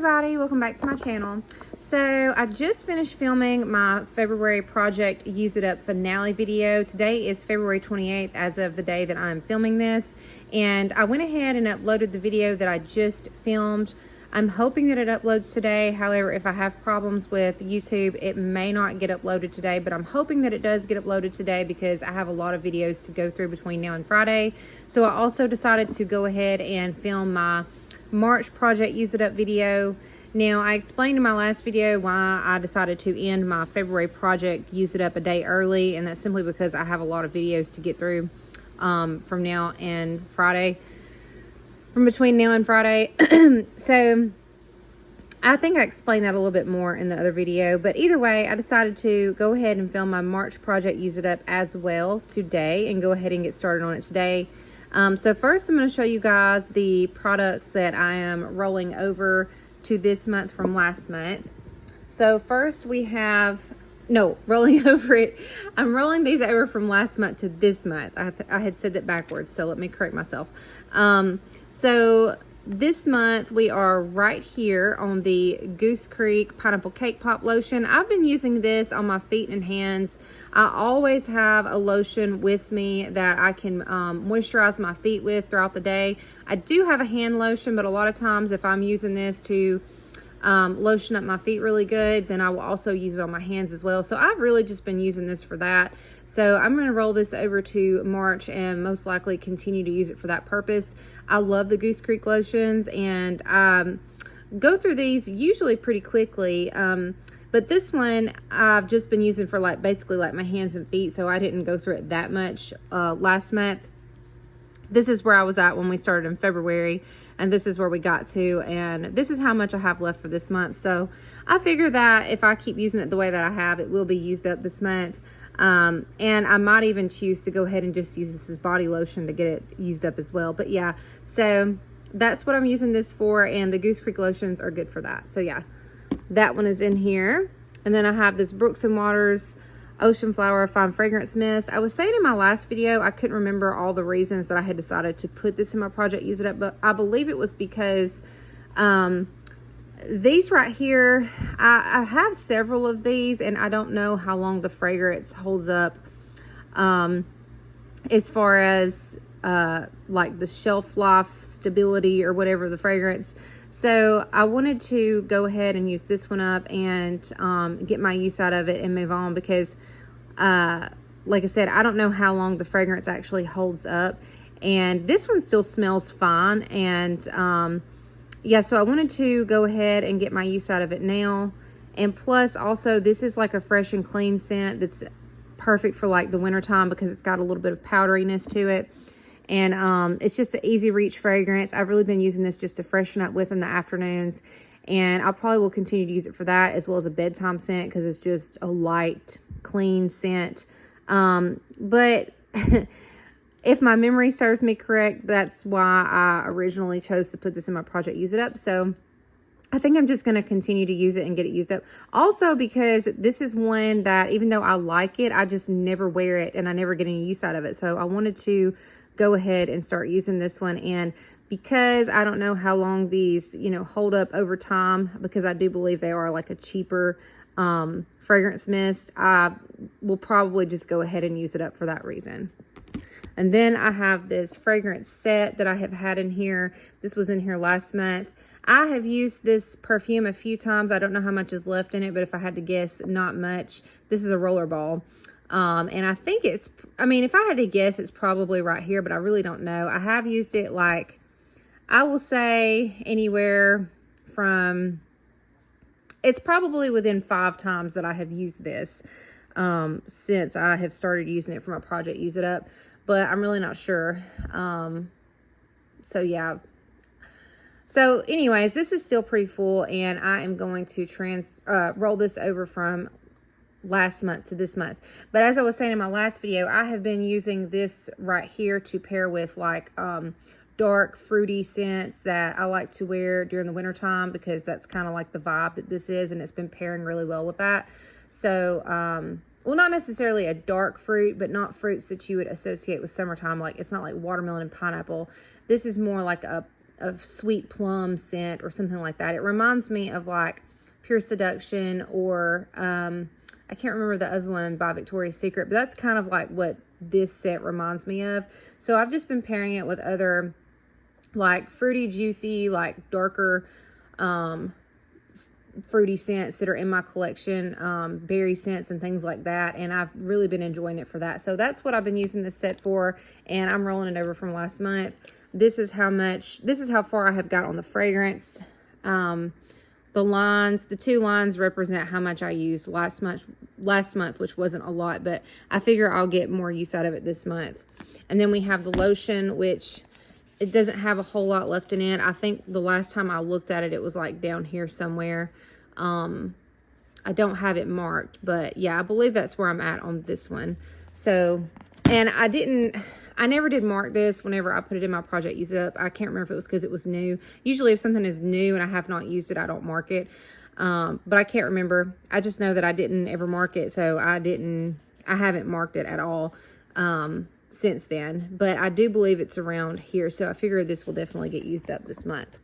everybody, welcome back to my channel. So I just finished filming my February project Use It Up finale video. Today is February 28th as of the day that I'm filming this, and I went ahead and uploaded the video that I just filmed. I'm hoping that it uploads today. However, if I have problems with YouTube, it may not get uploaded today, but I'm hoping that it does get uploaded today because I have a lot of videos to go through between now and Friday. So I also decided to go ahead and film my March project Use It Up video. Now, I explained in my last video why I decided to end my February project Use It Up a day early, and that's simply because I have a lot of videos to get through from now and Friday. From between now and Friday. So I think I explained that a little bit more in the other video, but either way, I decided to go ahead and film my March project Use It Up as well today and go ahead and get started on it today. So first I'm going to show you guys the products that I am rolling over to this month from last month. So first we have, rolling over it. I'm rolling these over from last month to this month. I had said that backwards, so let me correct myself. So this month we are right here on the Goose Creek Pineapple Cake Pop Lotion. I've been using this on my feet and hands. I always have a lotion with me that I can moisturize my feet with throughout the day. I do have a hand lotion, but a lot of times if I'm using this to lotion up my feet really good, then I will also use it on my hands as well. So I've really just been using this for that. So I'm going to roll this over to March and most likely continue to use it for that purpose. I love the Goose Creek lotions, and go through these usually pretty quickly. But this one I've just been using for basically my hands and feet, so I didn't go through it that much last month. This is where I was at when we started in February, and this is where we got to, and this is how much I have left for this month. So I figure that if I keep using it the way that I have, it will be used up this month. And I might even choose to go ahead and just use this as body lotion to get it used up as well. But yeah, so that's what I'm using this for, and the Goose Creek lotions are good for that. So yeah, that one is in here. And then I have this Brooks & Waters Ocean Flower Fine Fragrance Mist. I was saying in my last video, I couldn't remember all the reasons that I had decided to put this in my project Use It Up, but I believe it was because these right here, I have several of these, and I don't know how long the fragrance holds up as far as like the shelf life stability or whatever the fragrance. So I wanted to go ahead and use this one up and get my use out of it and move on, because like I said, I don't know how long the fragrance actually holds up, and this one still smells fine. And yeah, so I wanted to go ahead and get my use out of it now. And plus also, this is like a fresh and clean scent that's perfect for like the winter time because it's got a little bit of powderiness to it. And it's just an easy reach fragrance. I've really been using this just to freshen up with in the afternoons, and I probably will continue to use it for that, as well as a bedtime scent, because it's just a light, clean scent. But if my memory serves me correct, that's why I originally chose to put this in my project Use It Up. So I think I'm just going to continue to use it and get it used up. Also, because this is one that, even though I like it, I just never wear it and I never get any use out of it. So I wanted to go ahead and start using this one. And because I don't know how long these, hold up over time, because I do believe they are like a cheaper fragrance mist, I will probably just go ahead and use it up for that reason. And then I have this fragrance set that I have had in here. This was in here last month. I have used this perfume a few times. I don't know how much is left in it, but if I had to guess, not much. This is a rollerball. And I think if I had to guess, it's probably right here, but I really don't know. I have used it I will say anywhere from, it's probably within 5 times that I have used this since I have started using it for my project Use It Up. But I'm really not sure. So yeah. So anyways, this is still pretty full, and I am going to roll this over from last month to this month. But as I was saying in my last video, I have been using this right here to pair with dark fruity scents that I like to wear during the winter time, because that's kind of like the vibe that this is, and it's been pairing really well with that. So well, not necessarily a dark fruit, but not fruits that you would associate with summertime. Like, it's not like watermelon and pineapple. This is more like a a sweet plum scent or something like that. It reminds me of like Pure Seduction or I can't remember the other one by Victoria's Secret, but that's kind of like what this scent reminds me of. So I've just been pairing it with other like fruity, juicy, like darker fruity scents that are in my collection, berry scents and things like that, and I've really been enjoying it for that. So that's what I've been using this set for, and I'm rolling it over from last month. This is how far I have got on the fragrance. The lines, the 2 lines represent how much I used last month, which wasn't a lot, but I figure I'll get more use out of it this month. And then we have the lotion, which it doesn't have a whole lot left in it. I think the last time I looked at it, it was like down here somewhere. I don't have it marked, but yeah, I believe that's where I'm at on this one. So, and I never did mark this whenever I put it in my project use it up. I can't remember if it was because it was new. Usually if something is new and I have not used it, I don't mark it. But I can't remember. I just know that I didn't ever mark it, so I haven't marked it at all since then. But I do believe it's around here, so I figure this will definitely get used up this month.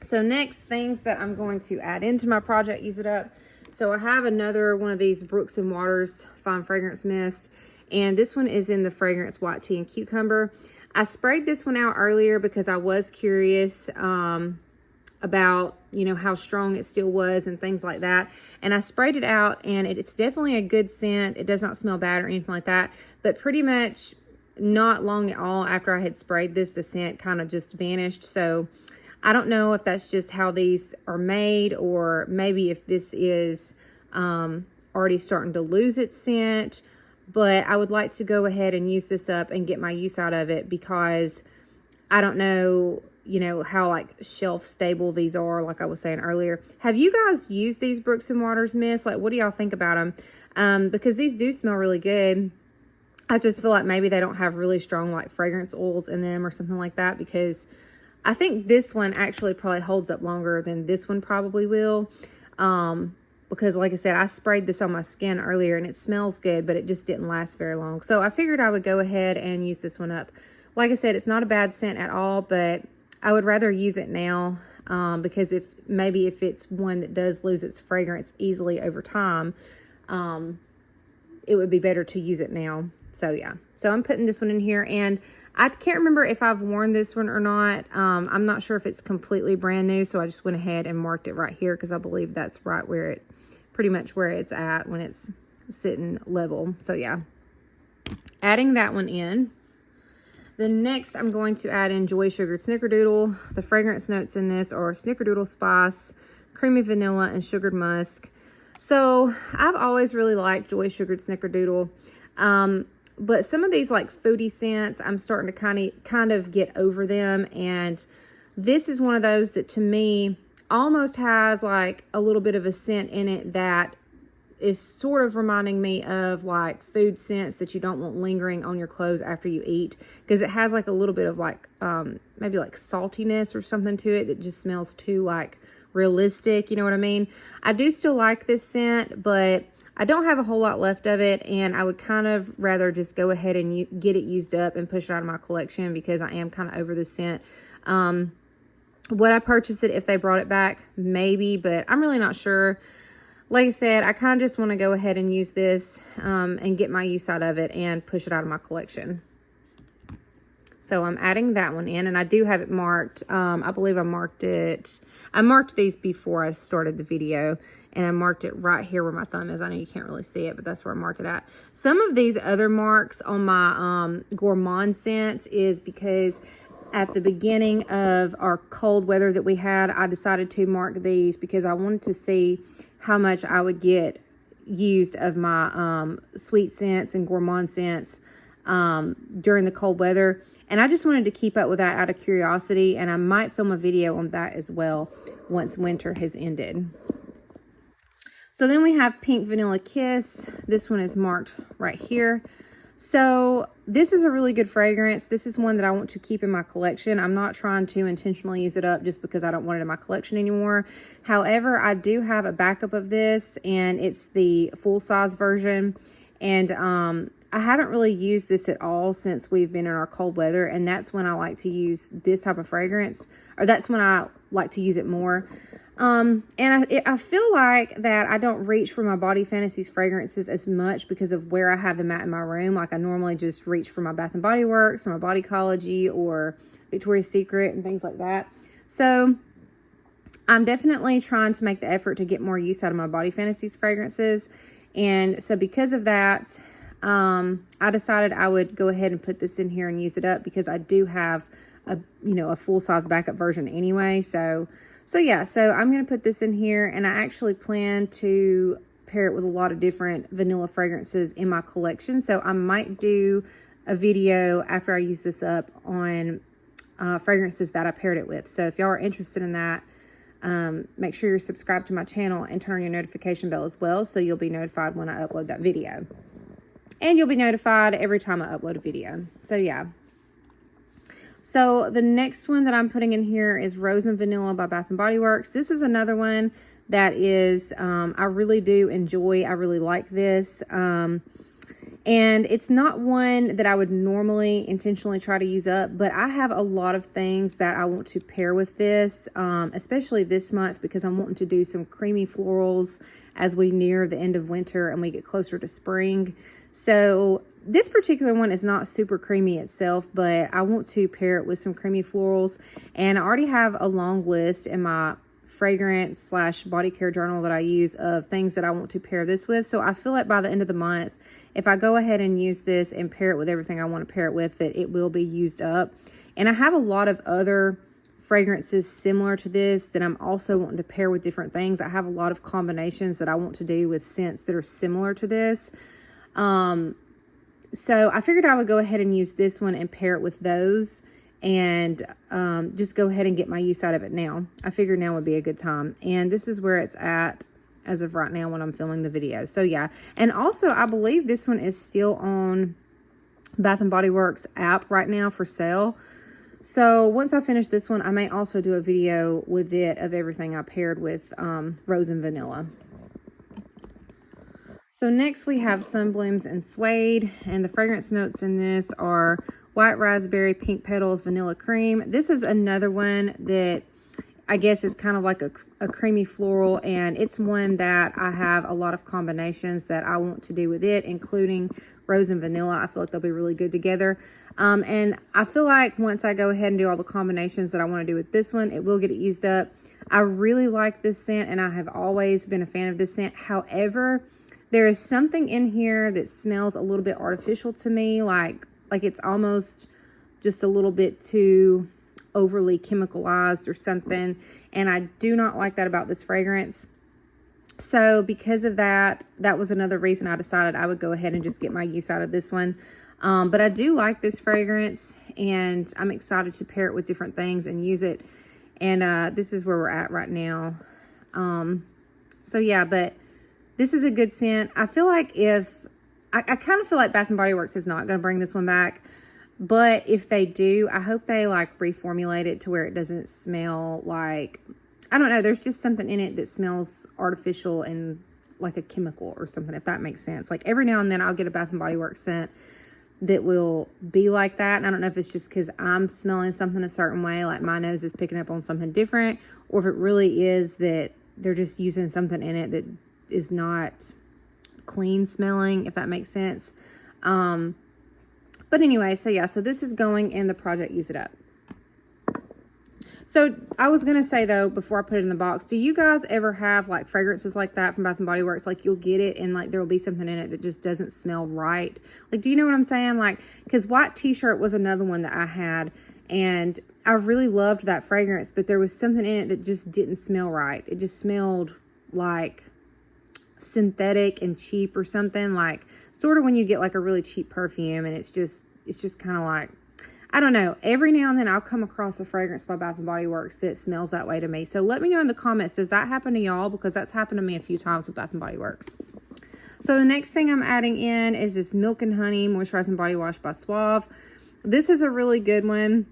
So next, things that I'm going to add into my project use it up. So I have another one of these Brooks & Waters Fine Fragrance Mist, and this one is in the fragrance White Tea and Cucumber. I sprayed this one out earlier because I was curious about, you know, how strong it still was and things like that. And I sprayed it out, and it's definitely a good scent. It does not smell bad or anything like that, but pretty much not long at all after I had sprayed this, the scent kind of just vanished. So I don't know if that's just how these are made, or maybe if this is already starting to lose its scent. But I would like to go ahead and use this up and get my use out of it, because I don't know, you know, how like shelf stable these are, like I was saying earlier. Have you guys used these Brooks & Waters mists? Like, what do y'all think about them? Because these do smell really good. I just feel like maybe they don't have really strong like fragrance oils in them or something like that, because I think this one actually probably holds up longer than this one probably will. Because like I said, I sprayed this on my skin earlier and it smells good, but it just didn't last very long. So I figured I would go ahead and use this one up. Like I said, it's not a bad scent at all, but I would rather use it now, because if it's one that does lose its fragrance easily over time, it would be better to use it now. So yeah, so I'm putting this one in here, and I can't remember if I've worn this one or not. I'm not sure if it's completely brand new, so I just went ahead and marked it right here because I believe that's right where it, pretty much where it's at when it's sitting level. So yeah, adding that one in. Then next, I'm going to add in Joy Sugared Snickerdoodle. The fragrance notes in this are Snickerdoodle Spice, Creamy Vanilla, and Sugared Musk. So I've always really liked Joy Sugared Snickerdoodle. But some of these like foodie scents, I'm starting to kind of get over them. And this is one of those that to me almost has like a little bit of a scent in it that is sort of reminding me of like food scents that you don't want lingering on your clothes after you eat, because it has like a little bit of like maybe like saltiness or something to it that just smells too like realistic, you know what I mean? I do still like this scent, but I don't have a whole lot left of it, and I would kind of rather just go ahead and get it used up and push it out of my collection, because I am kind of over the scent. Would I purchase it if they brought it back? Maybe, but I'm really not sure. Like I said, I kind of just want to go ahead and use this and get my use out of it and push it out of my collection. So I'm adding that one in, and I do have it marked. I believe I marked it. I marked these before I started the video, and I marked it right here where my thumb is. I know you can't really see it, but that's where I marked it at. Some of these other marks on my Gourmand scents is because at the beginning of our cold weather that we had, I decided to mark these because I wanted to see how much I would get used of my sweet scents and Gourmand scents during the cold weather. And I just wanted to keep up with that out of curiosity, and I might film a video on that as well once winter has ended. So then we have Pink Vanilla Kiss. This one is marked right here. So this is a really good fragrance. This is one that I want to keep in my collection. I'm not trying to intentionally use it up just because I don't want it in my collection anymore. However, I do have a backup of this, and it's the full-size version. And I haven't really used this at all since we've been in our cold weather, and that's when I like to use this type of fragrance, or that's when I like to use it more. And I feel like that I don't reach for my Body Fantasies fragrances as much because of where I have them at in my room. Like, I normally just reach for my Bath and Body Works or my Bodycology or Victoria's Secret and things like that. So I'm definitely trying to make the effort to get more use out of my Body Fantasies fragrances. And so because of that, I decided I would go ahead and put this in here and use it up, because I do have a full-size backup version anyway. So yeah, so I'm going to put this in here, and I actually plan to pair it with a lot of different vanilla fragrances in my collection. So I might do a video after I use this up on fragrances that I paired it with. So if y'all are interested in that, make sure you're subscribed to my channel and turn on your notification bell as well, so you'll be notified when I upload that video. And you'll be notified every time I upload a video. So yeah. So the next one that I'm putting in here is Rose and Vanilla by Bath and Body Works. This is another one that is, I really do enjoy. I really like this. And it's not one that I would normally intentionally try to use up, but I have a lot of things that I want to pair with this, especially this month, because I'm wanting to do some creamy florals as we near the end of winter and we get closer to spring. So this particular one is not super creamy itself, but I want to pair it with some creamy florals. And I already have a long list in my fragrance / body care journal that I use of things that I want to pair this with. So I feel like by the end of the month, if I go ahead and use this and pair it with everything I want to pair it with, that it will be used up. And I have a lot of other fragrances similar to this that I'm also wanting to pair with different things. I have a lot of combinations that I want to do with scents that are similar to this. So I figured I would go ahead and use this one and pair it with those, and just go ahead and get my use out of it now. I figured now would be a good time. And this is where it's at as of right now when I'm filming the video. So yeah. And also, I believe this one is still on Bath and Body Works app right now for sale. So once I finish this one, I may also do a video with it of everything I paired with Rose and Vanilla. So next we have Sunblooms and Suede, and the fragrance notes in this are white raspberry, pink petals, vanilla cream. This is another one that I guess is kind of like a creamy floral, and it's one that I have a lot of combinations that I want to do with it, including rose and vanilla. I feel like they'll be really good together. And I feel like once I go ahead and do all the combinations that I want to do with this one, it will get it used up. I really like this scent, and I have always been a fan of this scent. However, there is something in here that smells a little bit artificial to me, like it's almost just a little bit too overly chemicalized or something, and I do not like that about this fragrance. So because of that, that was another reason I decided I would go ahead and just get my use out of this one. But I do like this fragrance, and I'm excited to pair it with different things and use it. And this is where we're at right now. So yeah, but this is a good scent. I feel like I kind of feel like Bath and Body Works is not going to bring this one back. But if they do, I hope they like reformulate it to where it doesn't smell like, I don't know, there's just something in it that smells artificial and like a chemical or something, if that makes sense. Like every now and then I'll get a Bath and Body Works scent that will be like that. And I don't know if it's just because I'm smelling something a certain way, like my nose is picking up on something different, or if it really is that they're just using something in it that is not clean smelling, if that makes sense. But anyway, so yeah, so this is going in the Project Use It Up. So I was gonna say though, before I put it in the box, do you guys ever have like fragrances like that from Bath and Body Works? Like you'll get it and like there will be something in it that just doesn't smell right. Like, do you know what I'm saying? Like, because White T-Shirt was another one that I had, and I really loved that fragrance, but there was something in it that just didn't smell right. It just smelled like synthetic and cheap or something, like sort of when you get like a really cheap perfume and it's just kind of like, I don't know, every now and then I'll come across a fragrance by Bath and Body Works that smells that way to me. So let me know in the comments, does that happen to y'all? Because that's happened to me a few times with Bath and Body Works. So the next thing I'm adding in is this Milk and Honey Moisturizing Body Wash by Suave. This is a really good one.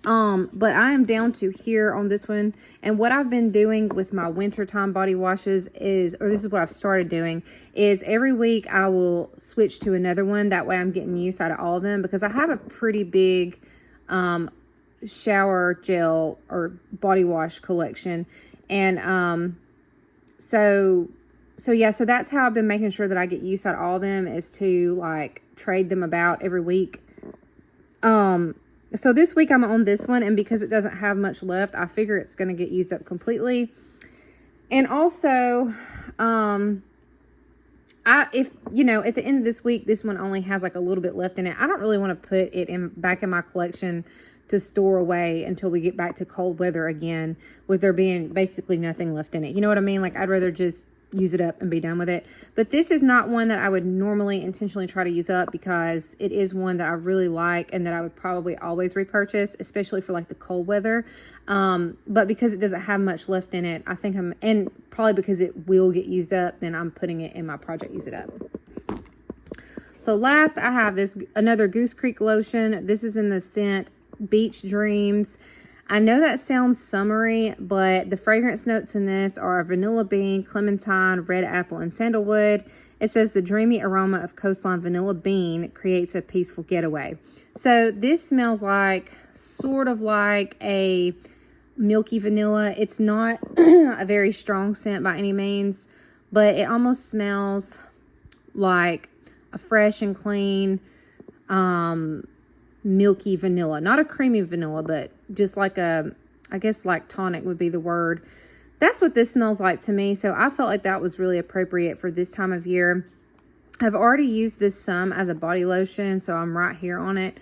But I am down to here on this one. And what I've been doing with my wintertime body washes is, or this is what I've started doing, is every week I will switch to another one. That way I'm getting use out of all of them, because I have a pretty big shower gel or body wash collection. And so that's how I've been making sure that I get use out of all of them, is to like trade them about every week. So this week I'm on this one, and because it doesn't have much left, I figure it's going to get used up completely. And also, if you know, at the end of this week, this one only has like a little bit left in it, I don't really want to put it back in my collection to store away until we get back to cold weather again, with there being basically nothing left in it. You know what I mean? Like, I'd rather just use it up and be done with it. But this is not one that I would normally intentionally try to use up, because it is one that I really like and that I would probably always repurchase, especially for like the cold weather. But because it doesn't have much left in it, I think and probably because it will get used up, then I'm putting it in my project use it up. So last, I have another Goose Creek lotion. This is in the scent Beach Dreams. I know that sounds summery, but the fragrance notes in this are vanilla bean, clementine, red apple, and sandalwood. It says the dreamy aroma of coastline vanilla bean creates a peaceful getaway. So this smells like, sort of like a milky vanilla. It's not a very strong scent by any means, but it almost smells like a fresh and clean, milky vanilla. Not a creamy vanilla, but just like I guess like tonic would be the word. That's what this smells like to me. So I felt like that was really appropriate for this time of year. I've already used this some as a body lotion, so I'm right here on it.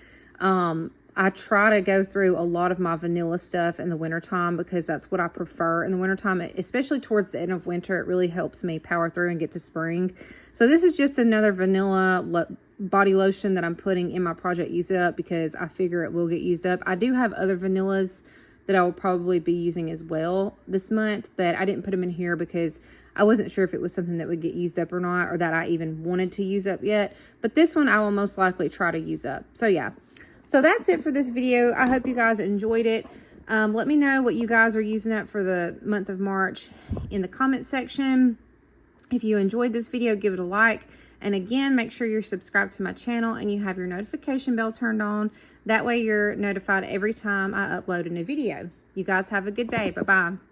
I try to go through a lot of my vanilla stuff in the wintertime, because that's what I prefer in the wintertime, especially towards the end of winter. It really helps me power through and get to spring. So this is just another vanilla body lotion that I'm putting in my project use it up, because I figure it will get used up. I do have other vanillas that I will probably be using as well this month, but I didn't put them in here because I wasn't sure if it was something that would get used up or not, or that I even wanted to use up yet. But this one I will most likely try to use up. So yeah, so that's it for this video. I hope you guys enjoyed it. Let me know what you guys are using up for the month of March in the comment section. If you enjoyed this video, give it a like. And again, make sure you're subscribed to my channel and you have your notification bell turned on. That way you're notified every time I upload a new video. You guys have a good day. Bye-bye.